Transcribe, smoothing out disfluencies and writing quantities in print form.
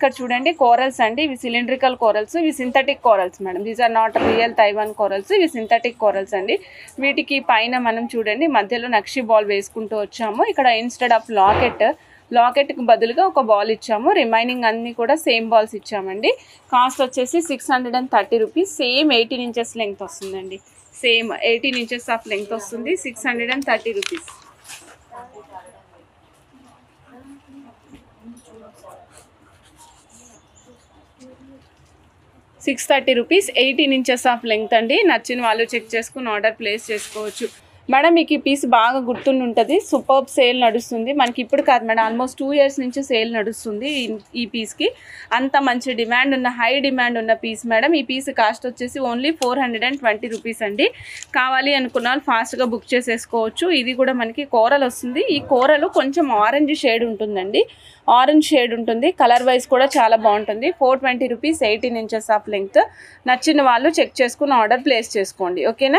ఇక్కడ చూడండి కోరల్స్ అండి, ఇవి సిలిండ్రికల్ కోరల్స్, ఇవి synthetic corals madam. These are not real Taiwan corals, ఇవి సింథటిక్ కోరల్స్ అండి. వీటికి పైన మనం చూడండి మధ్యలో నక్షి బాల్ వేసుకుంటూ వచ్చాము. ఇక్కడ ఇన్స్టెడ్ ఆఫ్ లాకెట్కి బదులుగా ఒక బాల్ ఇచ్చాము. రిమైనింగ్ అన్నీ కూడా సేమ్ బాల్స్ ఇచ్చామండి. కాస్ట్ వచ్చేసి 630 రూపీస్. సేమ్ 18 ఇంచెస్ లెంగ్త్ వస్తుందండి. సేమ్ 18 ఇంచెస్ ఆఫ్ లెంగ్త్ వస్తుంది. 630 రూపీస్. ₹630, 18 ఇంచెస్ ఆఫ్ లెంగ్త్ అండి. నచ్చిన వాళ్ళు చెక్ చేసుకుని ఆర్డర్ ప్లేస్ చేసుకోవచ్చు మేడం. మీకు ఈ పీస్ బాగా గుర్తుండి ఉంటుంది. సూపర్బ్ సేల్ నడుస్తుంది మనకి. ఇప్పుడు కాదు మేడం, ఆల్మోస్ట్ 2 years నుంచి సేల్ నడుస్తుంది ఈ పీస్కి. అంత మంచి డిమాండ్ ఉన్న, హై డిమాండ్ ఉన్న పీస్ మేడం. ఈ పీస్ కాస్ట్ వచ్చేసి ఓన్లీ 420 రూపీస్ అండి. కావాలి అనుకున్న వాళ్ళు ఫాస్ట్గా బుక్ చేసేసుకోవచ్చు. ఇది కూడా మనకి కోరల్ వస్తుంది. ఈ కోరలు కొంచెం ఆరెంజ్ షేడ్ ఉంటుందండి. ఆరెంజ్ షేడ్ ఉంటుంది. కలర్ వైజ్ కూడా చాలా బాగుంటుంది. 420 రూపీస్, 18 ఇంచెస్ ఆఫ్ లెంగ్త్. నచ్చిన వాళ్ళు చెక్ చేసుకుని ఆర్డర్ ప్లేస్ చేసుకోండి. ఓకేనా?